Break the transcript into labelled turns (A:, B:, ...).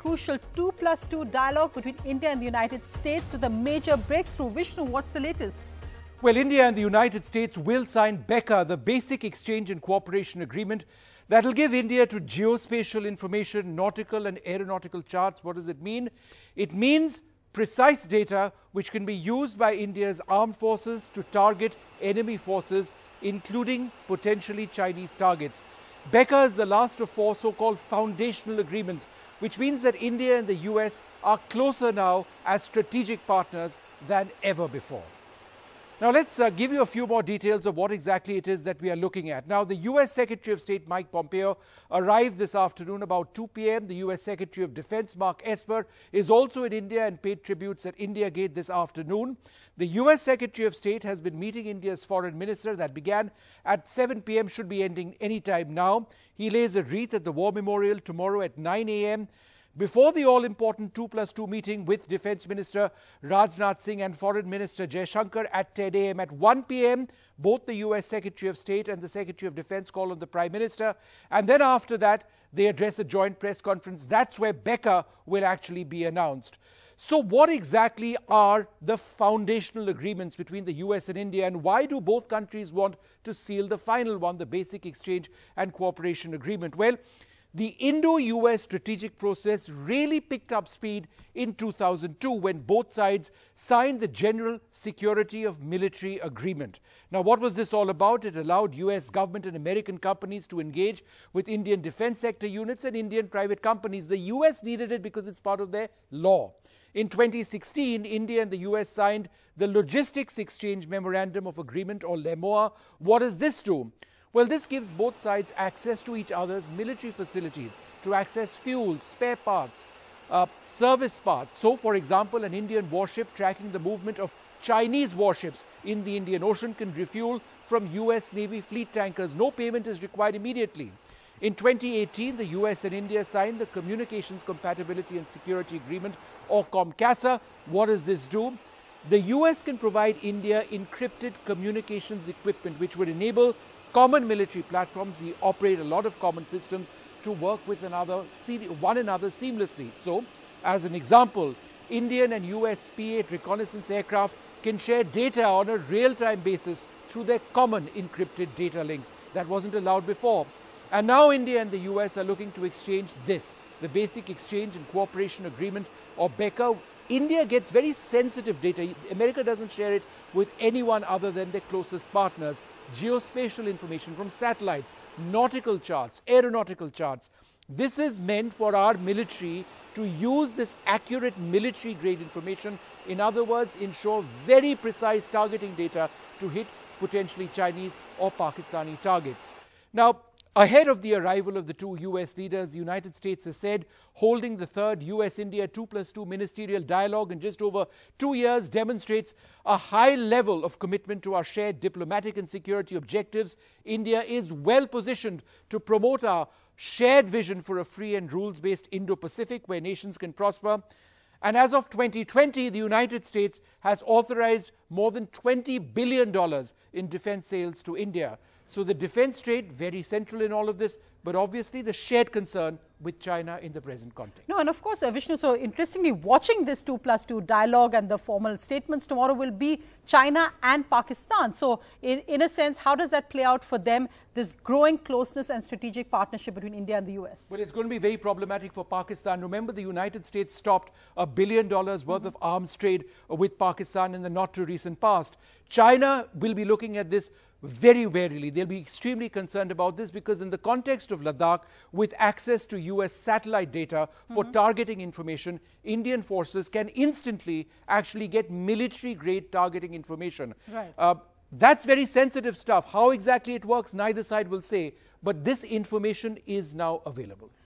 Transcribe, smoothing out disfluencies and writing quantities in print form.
A: crucial 2+2 dialogue between India and the United States with a major breakthrough. Vishnu, what's the latest?
B: Well, India and the United States will sign BECA, the Basic Exchange and Cooperation Agreement, that will give India to geospatial information, nautical and aeronautical charts. What does it mean? It means precise data which can be used by India's armed forces to target enemy forces, including potentially Chinese targets. BECA is the last of four so-called foundational agreements, which means that India and the US are closer now as strategic partners than ever before. Now let's give you a few more details of what exactly it is that we are looking at. Now, the US Secretary of State Mike Pompeo arrived this afternoon about 2 p.m. The US Secretary of Defense Mark Esper is also in India and paid tributes at India Gate this afternoon. The US Secretary of State has been meeting India's foreign minister. That began at 7 p.m. should be ending anytime now. He lays a wreath at the War Memorial tomorrow at 9 a.m. Before the all-important 2+2 meeting with Defence Minister Rajnath Singh and Foreign Minister Jaishankar at 10 a.m. At 1 p.m, both the US Secretary of State and the Secretary of Defence call on the Prime Minister. And then after that, they address a joint press conference. That's where BECA will actually be announced. So what exactly are the foundational agreements between the US and India, and why do both countries want to seal the final one, the Basic Exchange and Cooperation Agreement? Well, the Indo-US strategic process really picked up speed in 2002 when both sides signed the General Security of Military Agreement. Now, what was this all about? It allowed US government and American companies to engage with Indian defense sector units and Indian private companies. The US needed it because it's part of their law. In 2016, India and the US signed the Logistics Exchange Memorandum of Agreement, or LEMOA. What does this do? Well, this gives both sides access to each other's military facilities to access fuel, spare parts, service parts. So, for example, an Indian warship tracking the movement of Chinese warships in the Indian Ocean can refuel from US Navy fleet tankers. No payment is required immediately. In 2018, the US and India signed the Communications Compatibility and Security Agreement, or COMCASA. What does this do? The US can provide India encrypted communications equipment which would enable common military platforms. We operate a lot of common systems to work with one another seamlessly. So, as an example, Indian and US P-8 reconnaissance aircraft can share data on a real-time basis through their common encrypted data links. That wasn't allowed before. And now India and the US are looking to exchange this, the Basic Exchange and Cooperation Agreement, or BECA. India gets very sensitive data. America doesn't share it with anyone other than their closest partners. Geospatial information from satellites, nautical charts, aeronautical charts. This is meant for our military to use this accurate military-grade information. In other words, ensure very precise targeting data to hit potentially Chinese or Pakistani targets. Now, ahead of the arrival of the two US leaders, the United States has said holding the third US-India 2+2 ministerial dialogue in just over 2 years demonstrates a high level of commitment to our shared diplomatic and security objectives. India is well positioned to promote our shared vision for a free and rules-based Indo-Pacific where nations can prosper. And as of 2020, the United States has authorized more than $20 billion in defense sales to India. So the defense trade, very central in all of this, but obviously the shared concern with China in the present context.
A: No, and of course, Vishnu, so interestingly, watching this 2+2 dialogue and the formal statements tomorrow will be China and Pakistan. So in a sense, how does that play out for them, this growing closeness and strategic partnership between India and the US?
B: Well, it's going to be very problematic for Pakistan. Remember, the United States stopped $1 billion worth of arms trade with Pakistan in the not too recent past. China will be looking at this very warily. They'll be extremely concerned about this because in the context of Ladakh, with access to US satellite data for targeting information, Indian forces can instantly actually get military-grade targeting information.
A: Right.
B: That's very sensitive stuff. How exactly it works, neither side will say, but this information is now available.